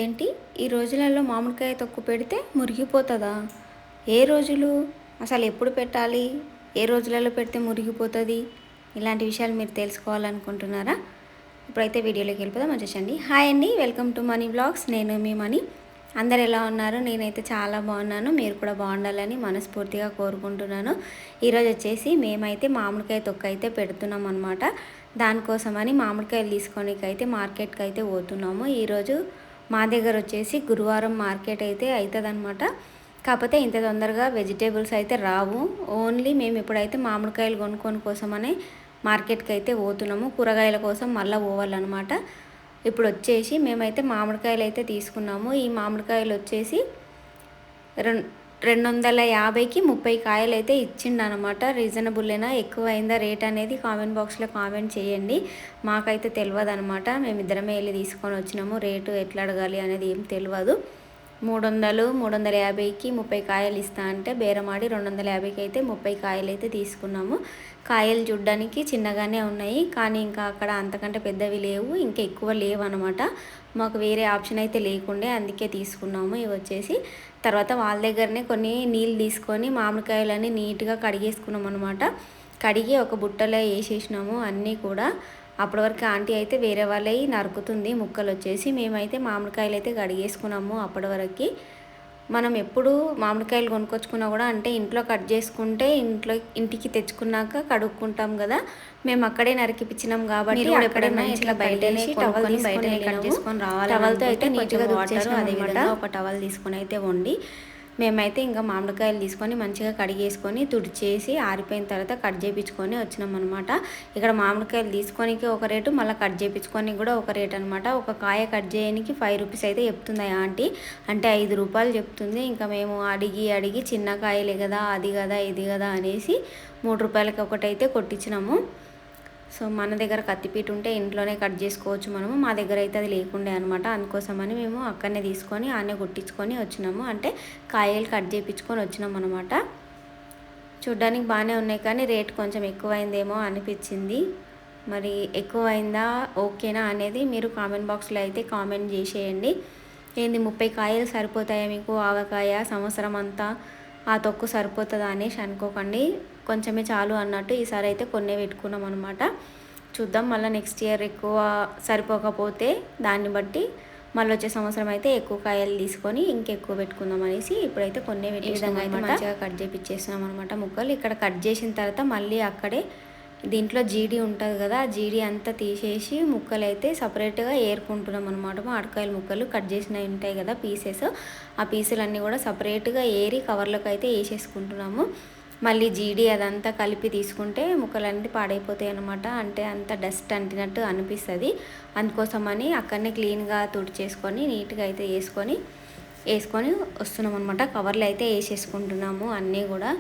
ఏంటి ఈ రోజులలో మామిడికాయ తొక్కు పెడితే మురిగిపోతుందా? ఏ రోజులు? అసలు ఎప్పుడు పెట్టాలి? ఏ రోజులలో పెడితే మురిగిపోతుంది? ఇలాంటి విషయాలు మీరు తెలుసుకోవాలనుకుంటున్నారా? ఇప్పుడైతే వీడియోలోకి వెళ్ళిపోదాం. వచ్చేసండి. హాయ్ అండి, వెల్కమ్ టు మనీ బ్లాగ్స్. నేను మీ మనీ. అందరు ఎలా ఉన్నారు? నేనైతే చాలా బాగున్నాను. మీరు కూడా బాగుండాలని మనస్ఫూర్తిగా కోరుకుంటున్నాను. ఈరోజు వచ్చేసి మేమైతే మామిడికాయ తొక్కు అయితే పెడుతున్నాం అనమాట. దానికోసమని మామిడికాయలు తీసుకోనికి అయితే మార్కెట్కి అయితే పోతున్నాము. ఈరోజు మా దగ్గర వచ్చేసి గురువారం మార్కెట్ అయితే అవుతుందన్నమాట. కాకపోతే ఇంత తొందరగా వెజిటేబుల్స్ అయితే రావు. ఓన్లీ మేము ఇప్పుడైతే మామిడికాయలు కొనుక్కొని కోసమని మార్కెట్కి అయితే పోతున్నాము. కూరగాయల కోసం మళ్ళీ పోవాలన్నమాట. ఇప్పుడు వచ్చేసి మేమైతే మామిడికాయలు అయితే తీసుకున్నాము. ఈ మామిడికాయలు వచ్చేసి 250కి 30 కాయలు అయితే ఇచ్చిండనమాట. రీజనబుల్లేనా, ఎక్కువ అయిందా రేట్ అనేది కామెంట్ బాక్స్లో కామెంట్ చేయండి. మాకైతే తెలియదు అనమాట. మేమిద్దరమే వెళ్ళి తీసుకొని వచ్చినాము. రేటు ఎట్లా అడగాలి అనేది ఏం తెలియదు. 350కి 30 కాయలు ఇస్తా అంటే బేరమాడి 250కి అయితే 30 కాయలు అయితే తీసుకున్నాము. కాయలు చూడ్డానికి చిన్నగానే ఉన్నాయి, కానీ ఇంకా అక్కడ అంతకంటే పెద్దవి లేవు, ఇంకా ఎక్కువ లేవు అనమాట. మాకు వేరే ఆప్షన్ అయితే లేకుండే, అందుకే తీసుకున్నాము. ఇవి వచ్చేసి తర్వాత వాళ్ళ దగ్గరనే కొన్ని నీళ్ళు తీసుకొని మామిడికాయలన్నీ నీట్గా కడిగేసుకున్నాం అనమాట. కడిగి ఒక బుట్టలో వేసేసినాము అన్నీ కూడా. అప్పటి వరకు ఆంటీ అయితే వేరే వాళ్ళవి నరుకుతుంది ముక్కలు వచ్చేసి. మేమైతే మామిడికాయలు అయితే కడిగేసుకున్నాము. అప్పటి వరకు మనం ఎప్పుడు మామిడికాయలు కొనుక్కొచ్చుకున్నా కూడా అంటే ఇంట్లో కట్ చేసుకుంటే ఇంటికి తెచ్చుకున్నాక కడుక్కుంటాం కదా. మేము అక్కడే నరికిపించినాం కాబట్టి ఎక్కడైనా ఇట్లా బయటనే కట్ చేసుకొని రావాలి. టవల్తో అయితే నీట్గా తుడిచేసాం. అదేవిధంగా ఒక టవల్ తీసుకొని అయితే వండి మేమైతే ఇంకా మామిడికాయలు తీసుకొని మంచిగా కడిగేసుకొని తుడిచేసి ఆరిపోయిన తర్వాత కట్ చేయించుకొని వచ్చినాం అనమాట. ఇక్కడ మామిడికాయలు తీసుకొని ఒక రేటు, మళ్ళీ కట్ చేయించుకొని కూడా ఒక రేట్ అనమాట. ఒక కాయ కట్ చేయడానికి 5 రూపీస్ అయితే చెప్తుంది ఆంటీ, అంటే 5 రూపాయలు చెప్తుంది. ఇంకా మేము అడిగి చిన్న కాయలే కదా, అది కదా ఇది కదా అనేసి 3 రూపాయలకి ఒకటైతే కొట్టించినాము. సో మన దగ్గర కత్తిపీట ఉంటే ఇంట్లోనే కట్ చేసుకోవచ్చు మనము. మా దగ్గర అయితే అది లేకుండే అనమాట. అందుకోసమని మేము అక్కడనే తీసుకొని ఆనే కొట్టించుకొని వచ్చినాము. అంటే కాయలు కట్ చేయించుకొని వచ్చినాం అనమాట. చూడ్డానికి బాగానే ఉన్నాయి, కానీ రేట్ కొంచెం ఎక్కువైందేమో అనిపించింది. మరి ఎక్కువైందా ఓకేనా అనేది మీరు కామెంట్ బాక్స్లో అయితే కామెంట్ చేసేయండి. ఏంది 30 కాయలు సరిపోతాయా మీకు? ఆవకాయ సంవత్సరం అంతా ఆ తొక్కు సరిపోతుందా అనేసి అనుకోకండి. కొంచెమే చాలు అన్నట్టు ఈసారి అయితే కొన్నే పెట్టుకున్నాం అనమాట. చూద్దాం, మళ్ళీ నెక్స్ట్ ఇయర్ ఎక్కువ సరిపోకపోతే దాన్ని బట్టి మళ్ళీ వచ్చే సంవత్సరం అయితే ఎక్కువ కాయలు తీసుకొని ఇంకెక్కువ పెట్టుకుందాం అనేసి ఇప్పుడైతే కొన్నే పెట్టే విధంగా అయితే మంచిగా కట్ చేపించేస్తున్నాం అనమాట ముక్కలు. ఇక్కడ కట్ చేసిన తర్వాత మళ్ళీ అక్కడే దీంట్లో జీడి ఉంటుంది కదా, జీడి అంతా తీసేసి ముక్కలు అయితే సపరేట్గా ఏరుకుంటున్నాం అనమాట. మామిడికాయల ముక్కలు కట్ చేసినవి ఉంటాయి కదా పీసెస్, ఆ పీసులన్నీ కూడా సపరేట్గా ఏరి కవర్లోకి అయితే వేసేసుకుంటున్నాము. మళ్ళీ జీడి అదంతా కలిపి తీసుకుంటే ముక్కలన్నీ పాడైపోతాయి అనమాట. అంటే అంత డస్ట్ అంటినట్టు అనిపిస్తుంది. అందుకోసమని అక్కడనే క్లీన్గా తుడిచేసుకొని నీట్గా అయితే వేసుకొని వస్తున్నాం అనమాట. కవర్లు అయితే వేసేసుకుంటున్నాము అన్నీ కూడా.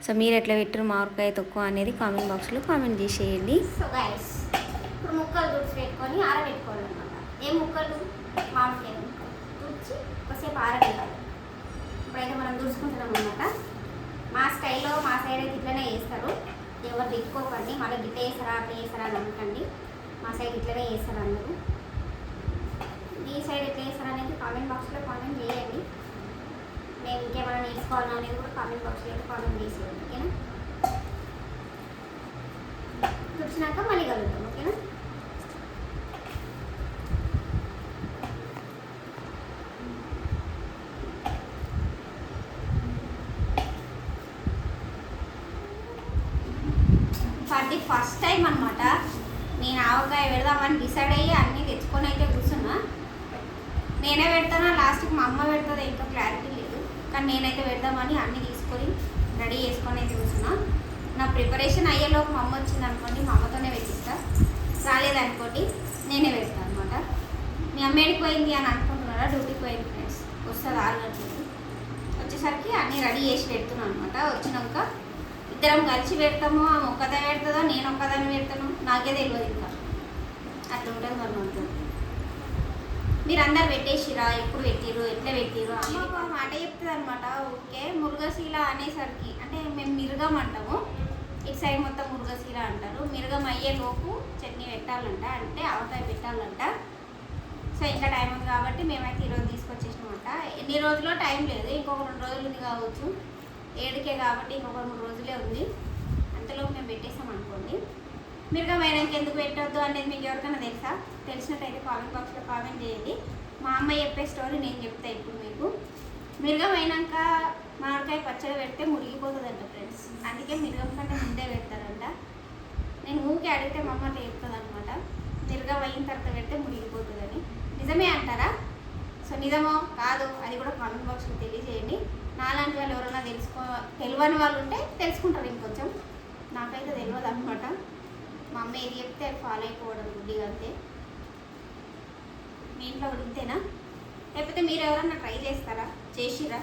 సో మీరు ఎట్లా పెట్టారు మామిడికాయ తొక్కు అనేది కామెంట్ బాక్స్లో కామెంట్ చేసేయండి. సో గైస్, ఇప్పుడు ముక్కలు తుడిచి పెట్టుకొని ఆరబెట్టుకోవాలి అనమాట. ఏ ముక్కలు? మామిడికాయ ముక్కలు తుడిచి కొద్దిసేపు ఆరబెట్టాలి. ఇప్పుడైతే మనం తుడుచుకుంటున్నాం అనమాట. మా స్టైల్లో మా సైడ్ అయితే ఇట్లనే వేస్తారు. ఎవరు తిట్టుకోకండి, మళ్ళీ గిట్ట వేస్తారా అట్లా వేస్తారా అని అనకండి. మా సైడ్ ఇట్లనే వేస్తారు అందరూ. ఈ సైడ్ ఎట్లా వేస్తారా అనేది కామెంట్ బాక్స్లో కామెంట్ చేయండి. నేను ఇంకేమైనా నేర్చుకోవాలని అనేది కూడా కామెంట్ బాక్స్లో అయితే కామెంట్ చేసేయండి. ఓకేనా? చూసినాక మళ్ళీ కలుగుతాం. ఓకేనా? ఫర్ ది ఫస్ట్ టైం అనమాట నేను ఆవకాయ పెడదామని డిసైడ్ అయ్యి అన్నీ తెచ్చుకొని అయితే కూర్చున్నా. నేనే పెడతానా లాస్ట్కి మా అమ్మ పెడుతుందో ఇంకా క్లారిటీ లేదు, కానీ నేనైతే పెడదామని అన్నీ తీసుకొని రెడీ చేసుకొని అయితే కూర్చున్నా. నా ప్రిపరేషన్ అయ్యేలోపు మా అమ్మ వచ్చింది అనుకోండి, మా అమ్మతోనే పెట్టిస్తా. రాలేదనుకోండి నేనే పెడతాను అనమాట. మీ అమ్మ పోయింది అని అనుకుంటున్నారా? డ్యూటీకి పోయింది ఫ్రెండ్స్, వస్తుంది 6 గంటలకి. వచ్చేసరికి అన్నీ రెడీ చేసి పెడుతున్నాను అనమాట. వచ్చినాక ఇద్దరం కలిసి పెడతాము. ఆమె ఒక్కదే పెడుతుందో నేను ఒక్కదాన్ని పెడతాను నాకే తెలియదు. ఇంకా అట్లా ఉంటుంది మరి మొత్తం. మీరు అందరు పెట్టేసిరా, ఎప్పుడు పెట్టిరు, ఎట్లా పెట్టిరు అని ఒక మాట చెప్తుంది అనమాట. ఓకే, మురుగశీల అనేసరికి అంటే మేము మిరుగం అంటాము, ఇటు సైడ్ మొత్తం మురుగశీల అంటారు. మిరుగం అయ్యేలోపు చట్నీ పెట్టాలంట, అంటే ఆవకాయ పెట్టాలంట. సో సో ఇంకా టైం ఉంది కాబట్టి మేమైతే ఈరోజు తీసుకొచ్చేసినామంట. ఎన్ని రోజుల్లో టైం లేదు, ఇంకొక 2 రోజులు ఉంది కావచ్చు. 7కే కాబట్టి ఇంకొక 3 రోజులే ఉంది. అంతలోపు మేము పెట్టేస్తాం అనుకోండి. మిరగం వేయడానికి ఎందుకు పెట్టొద్దు అనేది మీకు ఎవరికైనా తెలుసా? తెలిసినట్టయితే కామెంట్ బాక్స్లో కామెంట్ చేయండి. మా అమ్మ చెప్పే స్టోరీ నేను చెప్తా ఇప్పుడు మీకు. మిరగం అయినాక మామిడికాయ పచ్చడి పెడితే మురిగిపోతుందంట ఫ్రెండ్స్. అందుకే మిరగం కంటే ముందే పెడతారంట. నేను ఊరికి అడిగితే మా అమ్మ చెప్తుంది అనమాట, మిరగం అయిన తర్వాత పెడితే మురిగిపోతుందని. నిజమే అంటారా? సో నిజమో కాదు అది కూడా కామెంట్ బాక్స్లో తెలియజేయండి. నాలాంటి వాళ్ళు ఎవరైనా తెలియని వాళ్ళు ఉంటే తెలుసుకుంటారు ఇంకొంచెం. నాకైతే తెలియదు అనమాట. మా అమ్మ ఏది చెప్తే అది ఫాలో అయిపోవడం గుడ్డిగా అంతే. మీ ఇంట్లో ఉడికితేనా, లేకపోతే మీరు ఎవరన్నా ట్రై చేస్తారా? చేసిరా?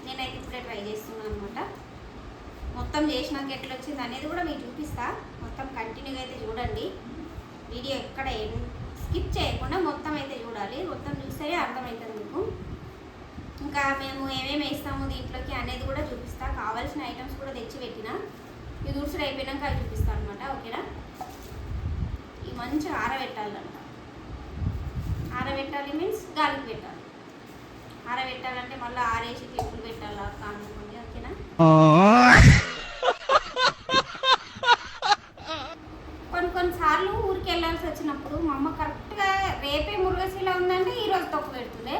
నేనైతే ఇప్పుడే ట్రై చేస్తున్నాను అనమాట. మొత్తం చేసినాక ఎట్లా వచ్చింది అనేది కూడా మీకు చూపిస్తా. మొత్తం కంటిన్యూగా అయితే చూడండి. వీడియో ఎక్కడ స్కిప్ చేయకుండా మొత్తం అయితే చూడాలి. మొత్తం చూస్తేనే అర్థమవుతుంది మీకు. ఇంకా మేము ఏమేమి వేస్తాము దీంట్లోకి అనేది కూడా చూపిస్తా. కావాల్సిన ఐటమ్స్ కూడా తెచ్చి పెట్టిన. ఇది ఉడుసుడు అయిపోయినాక అవి చూపిస్తాను అనమాట. ఓకేనా? ఈ మంచిగా ఆరబెట్టాలంట. ఆరబెట్టాలి మీన్స్ గాలికి పెట్టాలి. ఆరబెట్టాలంటే మళ్ళీ ఆరేసి క్లిప్పులు పెట్టాలి అనుకోండి. ఓకేనా? కొన్నిసార్లు ఊరికి వెళ్ళాల్సి వచ్చినప్పుడు మా అమ్మ కరెక్ట్గా రేపే మురుగశీల ఉందంటే ఈరోజు తొక్కు పెడుతుండే,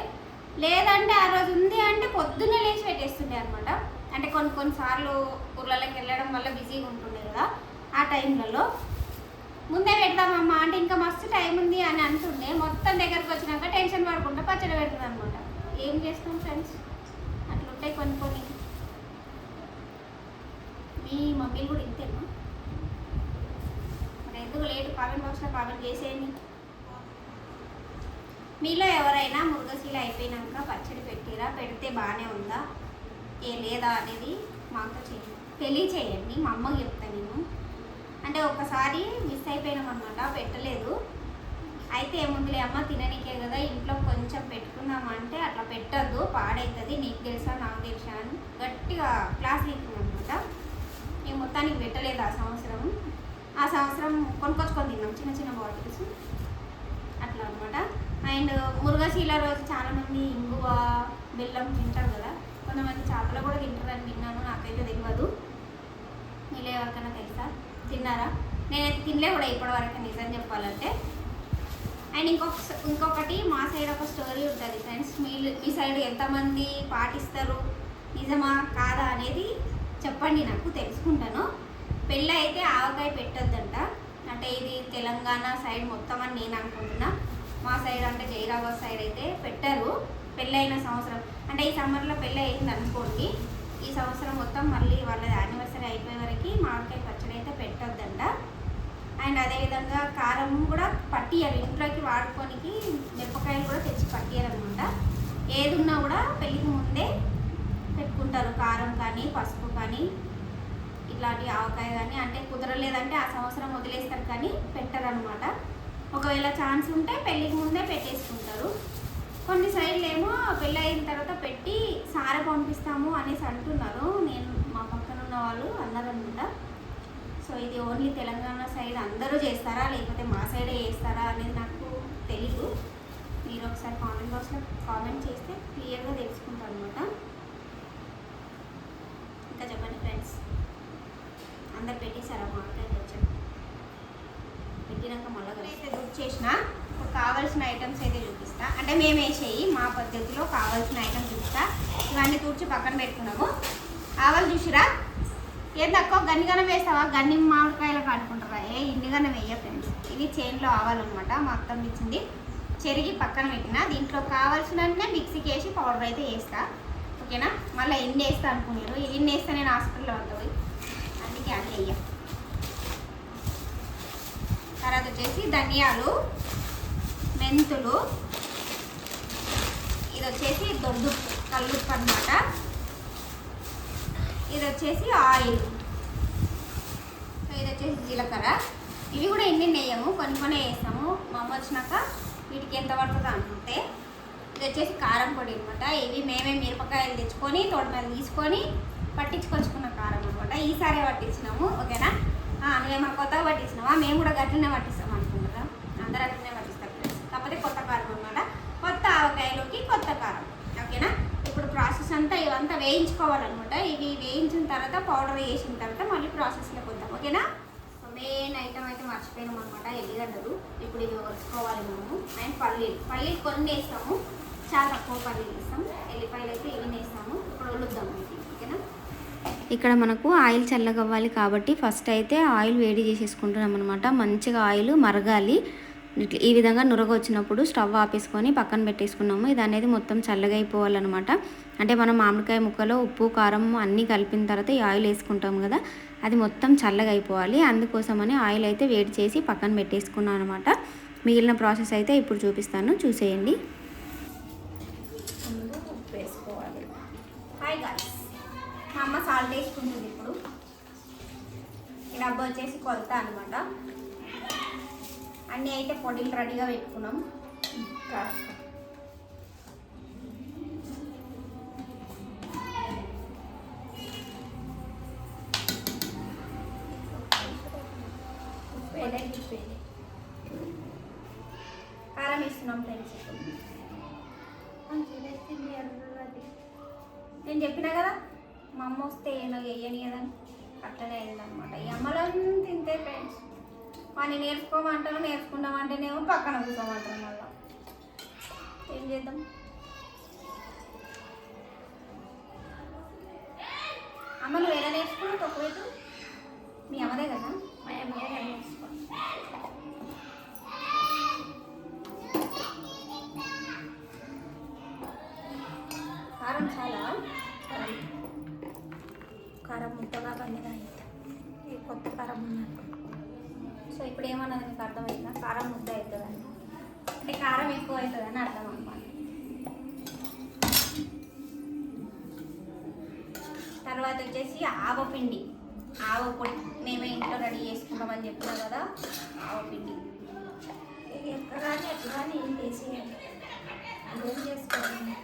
లేదంటే ఆ రోజు ఉంది అంటే పొద్దున్నే లేచి పెట్టేస్తుండే అనమాట. అంటే కొన్నిసార్లు ఊర్లలోకి వెళ్ళడం వల్ల బిజీగా ఉంటుండే కదా, ఆ టైంలలో ముందే పెడతామమ్మా అంటే ఇంకా మస్తు టైం ఉంది అని అంటుండే. మొత్తం దగ్గరకు వచ్చినాక టెన్షన్ పడకుండా పచ్చడి పెడుతుంది అనమాట. ఏం చేస్తాం ఫ్రెండ్స్, అట్లుంటాయి కొన్ని. మీ మమ్మీలు కూడా ఇంతేనా? మరి ఎందుకు లేటు? కామెంట్ బాక్స్లో కామెంట్ చేసేయండి. మీలో ఎవరైనా మురుగశీల అయిపోయినాక పచ్చడి పెట్టిరా, పెడితే బాగానే ఉందా లేదా అనేది మాకు తెలియచేయండి. మా అమ్మకి చెప్తాను నేను. అంటే ఒకసారి మిస్ అయిపోయినాం అనమాట, పెట్టలేదు. అయితే ఏముందిలే అమ్మ తిననీకే కదా ఇంట్లో కొంచెం పెట్టుకుందామా అంటే అట్లా పెట్టద్దు, పాడవుతుంది, నీకు తెలుసా నాకు తెలుసా అని గట్టిగా క్లాస్ తీసుకున్నాం అనమాట. మేము మొత్తానికి పెట్టలేదు ఆ సంవత్సరం కొనుక్కొచ్చుకొని తిన్నాం చిన్న బాటిల్స్ అట్లా అనమాట. అండ్ మురుగశీల రోజు చాలామంది ఇంగువ బెల్లం తింటారు కదా, కొంతమంది చేపలు కూడా తింటారని విన్నాను. నాకైతే తెలియదు. మీలో ఎవరికైనా తెలుసా? తిన్నారా? నేనైతే తినలే కూడా ఇప్పటివరకు నిజం చెప్పాలంటే. అండ్ ఇంకొకటి మా సైడ్ ఒక స్టోరీ ఉంటుంది ఫ్రెండ్స్. మీ సైడ్ ఎంతమంది పాటిస్తారు, నిజమా కాదా అనేది చెప్పండి, నాకు తెలుసుకుంటాను. పెళ్ళి అయితే ఆవకాయ పెట్టొద్దంట. అంటే ఇది తెలంగాణ సైడ్ మొత్తం అని నేను అనుకుంటున్నా. మా సైడ్ అంటే జైరాబాద్ సైడ్ అయితే పెట్టరు. పెళ్ళైన సంవత్సరం అంటే ఈ సమ్మర్లో పెళ్ళి అయింది అనుకోండి, ఈ సంవత్సరం మొత్తం మళ్ళీ వాళ్ళది యానివర్సరీ అయిపోయే వరకు మామిడికాయ పచ్చడి అయితే పెట్టొద్దంట. అండ్ అదేవిధంగా కారం కూడా పట్టియాలి, ఇంట్లోకి వాడుకోనికి మిరపకాయలు కూడా తెచ్చి పట్టియాలన్నమాట. ఏది ఉన్నా కూడా పెళ్ళికి ముందే పెట్టుకుంటారు, కారం కానీ పసుపు కానీ ఇట్లాంటి ఆవకాయ కానీ. అంటే కుదరలేదంటే ఆ సంవత్సరం వదిలేస్తారు కానీ పెట్టరు అనమాట. ఒకవేళ ఛాన్స్ ఉంటే పెళ్ళికి ముందే పెట్టేసుకుంటారు. కొన్ని సైడ్లు ఏమో పెళ్ళి అయిన తర్వాత పెట్టి సారె పంపిస్తాము అనేసి అంటున్నారు. మా పక్కన ఉన్న వాళ్ళు అన్నారనమాట. సో ఇది ఓన్లీ తెలంగాణ సైడ్ అందరూ చేస్తారా లేకపోతే మా సైడే చేస్తారా అనేది నాకు తెలీదు. మీరు ఒకసారి కామెంట్ బాక్స్లో కామెంట్ చేస్తే క్లియర్గా తెలుసుకుంటారు అనమాట. ఇంకా చెప్పండి ఫ్రెండ్స్, అందరు పెట్టేశారా మామిడికాయ పచ్చడి? పెట్టినాక మళ్ళీ అయితే గుర్తు చేసిన కావాల్సిన ఐటమ్స్ అయితే చూపిస్తా. అంటే మేము వేసేయి మా పద్ధతిలో కావాల్సిన ఐటమ్స్ చూపిస్తా. ఇవన్నీ తూర్చి పక్కన పెట్టుకున్నాము. ఆవాలు చూసిరా? ఏం తక్కువ గన్నిగానే వేస్తావా? గన్ని మామిడికాయలకు అనుకుంటారా? ఇన్నిగానే వేయ ఫ్రెండ్స్. ఇది చేన్లో ఆవాలన్నమాట, మా అత్తం ఇచ్చింది. చెరిగి పక్కన పెట్టిన. దీంట్లో కావాల్సినంటే మిక్సీకి వేసి పౌడర్ అయితే వేస్తా. ఓకేనా? మళ్ళీ ఎన్ని వేస్తా అనుకున్నారు, ఎన్ని వేస్తా నేను హాస్పిటల్లో ఉంటుంది, అందుకే అది వేయ. తర్వాత వచ్చేసి ధనియాలు, మెంతులు, ఇది వచ్చేసి దొడ్డు కల్లుప్పు అనమాట, ఇది వచ్చేసి ఆయిల్, ఇది వచ్చేసి జీలకర్ర. ఇవి కూడా ఎన్ని వేయము, కొన్ని వేస్తాము. మా అమ్మ వచ్చినాక వీటికి ఎంత పడుతుందో అంతే. ఇది వచ్చేసి కారం పొడి అనమాట. ఇవి మేమే మిరపకాయలు తెచ్చుకొని తోట మీద తీసుకొని పట్టించుకొచ్చుకున్న కారం అనమాట. ఈసారి పట్టించినాము. ఓకేనా? నువ్వేమో కొత్తగా పట్టించినావా? మేము కూడా గట్లనే పట్టిస్తాం అనుకుంటున్నాం. అందరూ అట్లనే పట్టిస్తారు ఫ్రెండ్స్. కాకపోతే కొత్త కారం అనమాట. కొత్త ఆవకాయలోకి కొత్త కారం. ఓకేనా? ఇప్పుడు ప్రాసెస్ అంతా ఇవంతా వేయించుకోవాలన్నమాట. ఇవి వేయించిన తర్వాత పౌడర్ వేసిన తర్వాత మళ్ళీ ప్రాసెస్లోకి వద్దాం. ఓకేనా? మెయిన్ ఐటమ్ అయితే మర్చిపోయినాం అనమాట, ఎల్లిగడ్డలు. ఇప్పుడు ఇవి వలుచుకోవాలి మనము. అండ్ పల్లీలు కొన్ని వేస్తాము, చాలా తక్కువ పల్లీలు వేస్తాం. ఎల్లిపాయలు అయితే ఇవి వేస్తాము. ఇప్పుడు వలుద్దాం ఇది. ఓకేనా? ఇక్కడ మనకు ఆయిల్ చల్లగవ్వాలి కాబట్టి ఫస్ట్ అయితే ఆయిల్ వేడి చేసేసుకుంటున్నాం అనమాట. మంచిగా ఆయిల్ మరగాలి. ఈ విధంగా నురగ వచ్చినప్పుడు స్టవ్ ఆపేసుకొని పక్కన పెట్టేసుకున్నాము. ఇది అనేది మొత్తం చల్లగా అయిపోవాలన్నమాట. అంటే మనం మామిడికాయ ముక్కలో ఉప్పు కారం అన్నీ కలిపిన తర్వాత ఈ ఆయిల్ వేసుకుంటాం కదా, అది మొత్తం చల్లగా అయిపోవాలి. అందుకోసమని ఆయిల్ అయితే వేడి చేసి పక్కన పెట్టేసుకున్నాను అనమాట. మిగిలిన ప్రాసెస్ అయితే ఇప్పుడు చూపిస్తాను, చూసేయండి. ఉప్పు వేసుకోవాలి. హాయ్ గాయ్స్, మా అమ్మ సాల్ట్ వేసుకుంటుంది ఇప్పుడు. ఈ డబ్బా వచ్చేసి కొలత అనమాట. అన్నీ అయితే పొడిలు రెడీగా పెట్టుకున్నాం. కారం వేస్తున్నాం ఫ్రెండ్స్. నేను చెప్పినా కదా మా అమ్మ వస్తే ఏదో వేయని కదా, అట్లనే అయిందనమాట. ఈ అమ్మలను తింటే ఫ్రెండ్స్ వాడిని నేర్చుకోమంటారు, నేర్చుకుంటామంటేనేమో పక్కన కూర్చోమంటారు. మళ్ళీ ఏం చేద్దాం? అమ్మలు వేరే నేర్చుకున్నావు తక్కువైతే మీ అమ్మదే కదా, మా అమ్మదే కదా నేర్చుకో. కారం చాలా కారం ముద్దగా పండుగ ఇది కొత్త కారం ఉన్నట్టు. సో ఇప్పుడు ఏమన్నది మీకు అర్థమైందా? కారం ముద్ద అవుతుందని, అంటే కారం ఎక్కువ అవుతుందని అర్థం అన్నమాట. తర్వాత వచ్చేసి ఆవపిండి, ఆవ పొడి మేమే ఇంట్లో రెడీ చేసుకుంటామని చెప్పినా కదా, ఆవపిండి. ఇది ఎక్కడ కానీ ఎట్లా కానీ ఏం చేసేయండి, అదేం చేసుకోండి.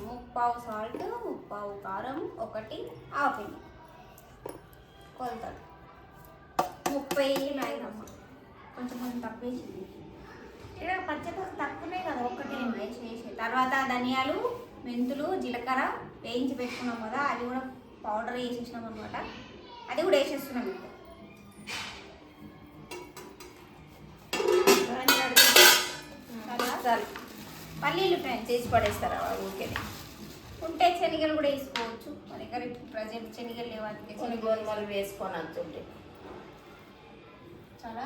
ముప్పావు సాల్ట్, ముప్పావు కారం, ఒకటి ఆవపిండి కొలతలు 30 మ్యాగమ్మ. కొంచెం తప్పేసింది ఇక్కడ, పచ్చడి తక్కువనే కదా, ఒక్కటే వేసి. తర్వాత ధనియాలు, మెంతులు, జీలకర్ర వేయించి పెట్టుకున్నాం కదా, అది కూడా పౌడర్ వేసేసినాం అనమాట. అది కూడా వేసేస్తున్నాం ఇప్పుడు. పల్లీలు ఫ్రెండ్స్ వేసి పడేస్తారా ఊరికే? ఉంటే శనగలు కూడా వేసుకోవచ్చు. మన దగ్గర ఇప్పుడు ప్రజెంట్ శనగలు లేవానికి కొన్ని గోధుమలు వేసుకొని అంతుంటే చాలా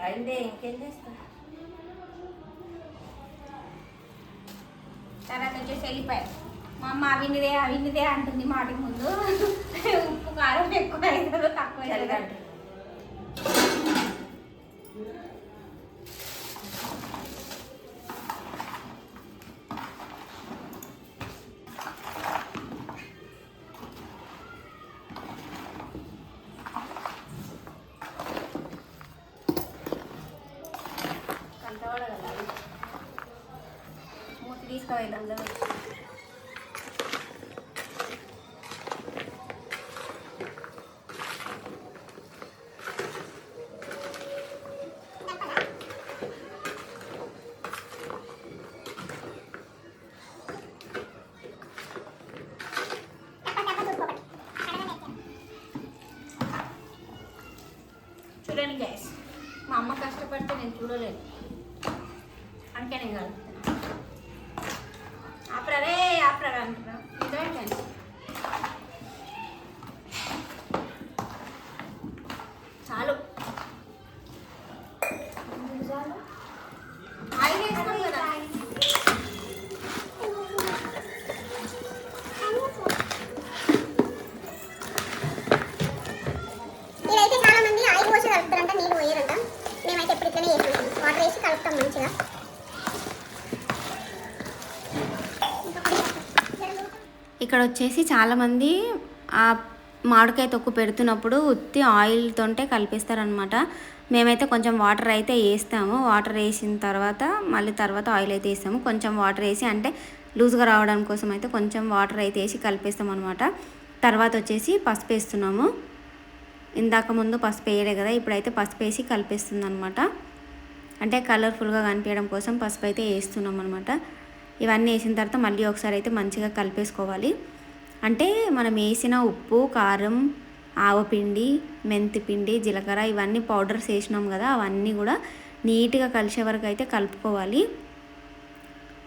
అయితే ఇంకేం చేస్తా. తర్వాత వచ్చేసి వెళ్ళిపోయాయి. మా అమ్మ అవిందిదే అంటుంది మాటి ముందు. ఉప్పు కారం ఎక్కువ అవుతుందో తక్కువ అవుతుందంటే మూతి తీసుకోవాలి అందరూ. చూడండి గ్యాస్, మా అమ్మ కష్టపడితే నేను చూడలేను, అందుకే నేను కలుపుతున్నా. ఆపరా అంటున్నా. ఇదేంటి చాలు, ఆయిల్ వేస్తాం కదా. ఇదైతే చాలా మంది ఆయిల్ పోసి కలుపుతారంట, నీళ్ళు పోయారంట. మేమైతే ఎప్పుడు ఇట్లనే చేస్తాం, వాటర్ వేసి కలుపుతాం మంచిగా. ఇక్కడ వచ్చేసి చాలామంది ఆ మామిడికాయ తొక్కు పెడుతున్నప్పుడు ఉత్తి ఆయిల్తోటే కలిపేస్తారనమాట. మేమైతే కొంచెం వాటర్ అయితే వేస్తాము. వాటర్ వేసిన తర్వాత మళ్ళీ తర్వాత ఆయిల్ అయితే వేస్తాము. కొంచెం వాటర్ వేసి అంటే లూజ్గా రావడం కోసం అయితే కొంచెం వాటర్ అయితే వేసి కలిపేస్తాం అనమాట. తర్వాత వచ్చేసి పసుపు వేస్తున్నాము. ఇందాక ముందు పసుపు వేయలే కదా, ఇప్పుడైతే పసుపు వేసి కలిపేస్తుంది అనమాట. అంటే కలర్ఫుల్గా కనిపించడం కోసం పసుపు అయితే వేస్తున్నాం అనమాట. ఇవన్నీ వేసిన తర్వాత మళ్ళీ ఒకసారి అయితే మంచిగా కలిపేసుకోవాలి. అంటే మనం వేసిన ఉప్పు, కారం, ఆవపిండి, మెంతిపిండి, జీలకర్ర ఇవన్నీ పౌడర్స్ వేసినాం కదా, అవన్నీ కూడా నీట్గా కలిసే వరకు అయితే కలుపుకోవాలి.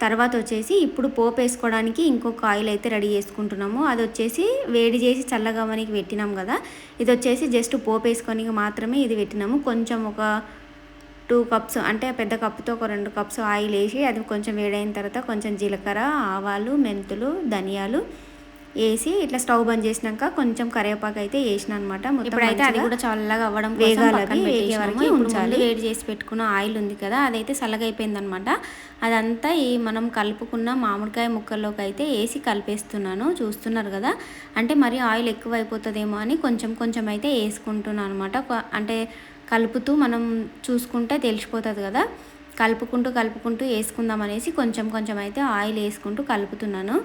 తర్వాత వచ్చేసి ఇప్పుడు పోపు వేసుకోవడానికి ఇంకొక ఆయిల్ అయితే రెడీ చేసుకుంటున్నాము. అది వచ్చేసి వేడి చేసి చల్లగవ్వనికి పెట్టినాం కదా, ఇది వచ్చేసి జస్ట్ పోపు వేసుకోనికి మాత్రమే ఇది పెట్టినాము. కొంచెం ఒక 2 కప్స్ అంటే పెద్ద కప్పుతో ఒక 2 కప్స్ ఆయిల్ వేసి అది కొంచెం వేడైన తర్వాత కొంచెం జీలకర్ర, ఆవాలు, మెంతులు, ధనియాలు వేసి ఇట్లా స్టవ్ బంద్ చేసినాక కొంచెం కరివేపాకు అయితే వేసిన అనమాట. ఇప్పుడైతే అది కూడా చల్లగా అవ్వడం ఉంచాలి. వేడి చేసి పెట్టుకున్న ఆయిల్ ఉంది కదా, అదైతే చల్లగా అయిపోయింది అనమాట. అదంతా ఈ మనం కలుపుకున్న మామిడికాయ ముక్కల్లోకి అయితే వేసి కలిపేస్తున్నాను. చూస్తున్నారు కదా, అంటే మరి ఆయిల్ ఎక్కువ అయిపోతుందేమో అని కొంచెం కొంచెం అయితే వేసుకుంటున్నాను అనమాట. అంటే కలుపుతూ మనం చూసుకుంటే తెలిసిపోతుంది కదా, కలుపుకుంటూ వేసుకుందాం అనేసి కొంచెం కొంచెం అయితే ఆయిల్ వేసుకుంటూ కలుపుతున్నాను.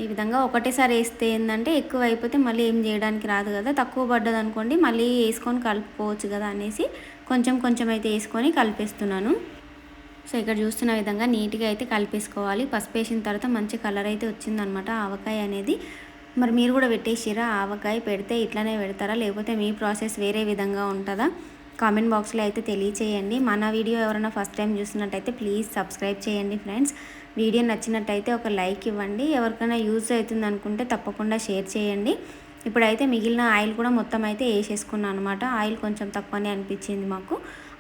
ఈ విధంగా ఒకటేసారి వేస్తే ఏంటంటే ఎక్కువ అయిపోతే మళ్ళీ ఏం చేయడానికి రాదు కదా, తక్కువ పడ్డది అనుకోండి మళ్ళీ వేసుకొని కలుపుకోవచ్చు కదా అనేసి కొంచెం కొంచెం అయితే వేసుకొని కలిపేస్తున్నాను. సో ఇక్కడ చూస్తున్న విధంగా నీట్గా అయితే కలిపేసుకోవాలి. పసుపు వేసిన తర్వాత మంచి కలర్ అయితే వచ్చిందనమాట ఆవకాయ అనేది. మరి మీరు కూడా పెట్టేసిరా? ఆవకాయ పెడితే ఇట్లానే పెడతారా, లేకపోతే మీ ప్రాసెస్ వేరే విధంగా ఉంటుందా? కామెంట్ బాక్స్లో అయితే తెలియచేయండి. మన వీడియో ఎవరైనా ఫస్ట్ టైం చూస్తున్నట్టయితే ప్లీజ్ సబ్స్క్రైబ్ చేయండి ఫ్రెండ్స్. వీడియో నచ్చినట్టయితే ఒక లైక్ ఇవ్వండి. ఎవరికైనా యూజ్ అవుతుంది అనుకుంటే తప్పకుండా షేర్ చేయండి. ఇప్పుడైతే మిగిలిన ఆయిల్ కూడా మొత్తం అయితే వేసేసుకున్నాను అనమాట. ఆయిల్ కొంచెం తక్కువనే అనిపించింది మాకు,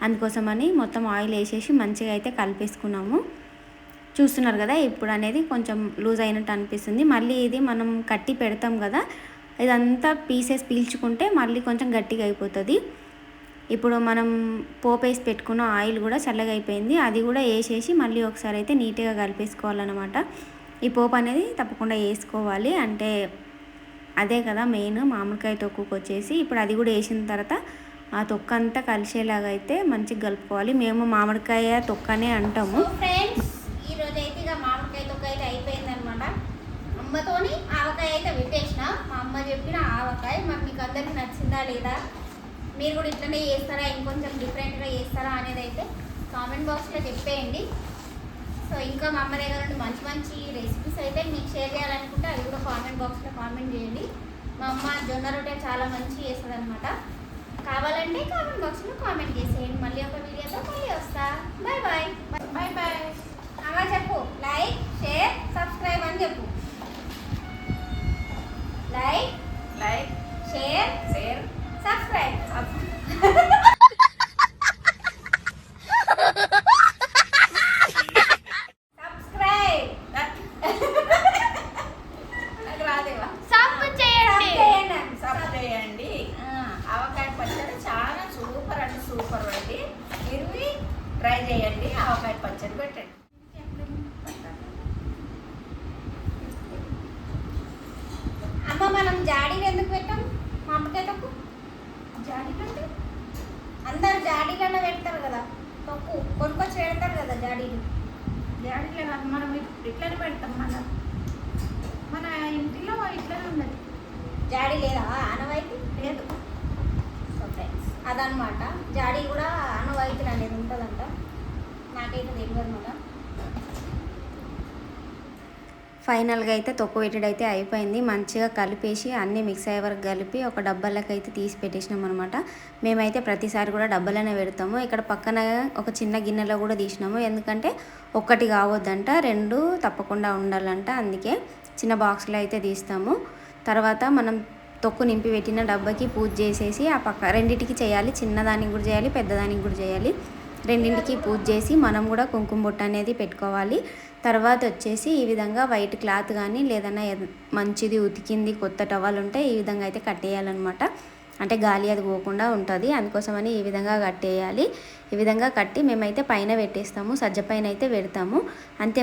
అందుకోసమని మొత్తం ఆయిల్ వేసేసి మంచిగా అయితే కలిపేసుకున్నాము. చూస్తున్నారు కదా, ఇప్పుడు అనేది కొంచెం లూజ్ అయినట్టు అనిపిస్తుంది. మళ్ళీ ఇది మనం కట్టి పెడతాం కదా, ఇదంతా పీసెస్ పీల్చుకుంటే మళ్ళీ కొంచెం గట్టిగా అయిపోతుంది. ఇప్పుడు మనం పోపు వేసి పెట్టుకున్న ఆయిల్ కూడా చల్లగా అయిపోయింది, అది కూడా వేసేసి మళ్ళీ ఒకసారి అయితే నీట్గా కలిపేసుకోవాలన్నమాట. ఈ పోపు అనేది తప్పకుండా వేసుకోవాలి, అంటే అదే కదా మెయిన్ మామిడికాయ తొక్కుకు వచ్చేసి. ఇప్పుడు అది కూడా వేసిన తర్వాత ఆ తొక్క అంతా కలిసేలాగా అయితే మంచిగా కలుపుకోవాలి. మేము మామిడికాయ తొక్కనే అంటాము. ఫ్రెండ్స్, ఈరోజు అయితే ఇక మామిడికాయ తొక్క అయితే అయిపోయిందనమాట. అమ్మతోని ఆవకాయ అయితే పెట్టేసిన. మా అమ్మ చెప్పిన ఆవకాయ మరి మీకు అందరికీ నచ్చిందా లేదా, మీరు కూడా ఇట్లనే చేస్తారా, ఇంకొంచెం డిఫరెంట్గా చేస్తారా అనేది అయితే కామెంట్ బాక్స్లో చెప్పేయండి. సో ఇంకా మా అమ్మ దగ్గర నుండి మంచి మంచి రెసిపీస్ అయితే మీకు షేర్ చేయాలనుకుంటే అది కూడా కామెంట్ బాక్స్లో కామెంట్ చేయండి. మా అమ్మ జొన్న రొట్టె చాలా మంచి చేస్తుంది అనమాట. కావాలంటే కామెంట్ బాక్స్లో కామెంట్ చేసేయండి. మళ్ళీ ఒక వీడియోతో మళ్ళీ వస్తా. Bye bye bye bye. అమ్మ చెప్పు, లైక్, షేర్, సబ్స్క్రైబ్ అని చెప్పు. Like, share, subscribe. సబ్ చేయండి. ఆవకాయ పచ్చడి చాలా సూపర్ అంటే సూపర్ అండి. మీరు ట్రై చేయండి, ఆవకాయ పచ్చడి పెట్టండి. అమ్మ మనం జాడీలు ఎందుకు పెట్టాం? మామిడికాయ తొక్కు జాడీలు అంటే అందరు జాడీలలో పెడతారు కదా, తొక్కు కొనుక్కొచ్చి పెడతారు కదా జాడీలు. జాడీలో కాదు, మనం ఇట్లనే పెడతాం. మన ఇంటిలో ఇట్లనే ఉన్నది. జాడీ లేదా ఆనవాయితీ? లేదు. సో ఫ్రెండ్స్ అదనమాట, జాడీ కూడా ఆనవాయితీ అనేది ఉంటుందంట. నాకైతే తెలియదు మన. ఫైనల్గా అయితే తొక్కు పెట్టడం అయితే అయిపోయింది. మంచిగా కలిపేసి అన్నీ మిక్స్ అయ్యే వరకు కలిపి ఒక డబ్బాలకు అయితే తీసి పెట్టేసినాం అనమాట. మేమైతే ప్రతిసారి కూడా డబ్బాలోనే పెడతాము. ఇక్కడ పక్కన ఒక చిన్న గిన్నెలో కూడా తీసినాము, ఎందుకంటే ఒక్కటి కావద్దంట, 2 తప్పకుండా ఉండాలంట. అందుకే చిన్న బాక్స్లో అయితే తీస్తాము. తర్వాత మనం తొక్కు నింపి పెట్టిన డబ్బాకి పూజ చేసేసి ఆ పక్క రెండింటికి చేయాలి, చిన్నదానికి కూడా చేయాలి, పెద్దదానికి కూడా చేయాలి. రెండింటికి పూజ చేసి మనం కూడా కుంకుమ బొట్టు అనేది పెట్టుకోవాలి. తర్వాత వచ్చేసి ఈ విధంగా వైట్ క్లాత్ కానీ లేదన్నా మంచిది ఉతికింది కొత్త టవల్ ఉంటే ఈ విధంగా అయితే కట్టేయాలన్నమాట. అంటే గాలి అది పోకుండా ఉంటుంది, అందుకోసమని ఈ విధంగా కట్టేయాలి. ఈ విధంగా కట్టి మేమైతే పైన పెట్టేస్తాము, సజ్జ పైన అయితే పెడతాము అంతే.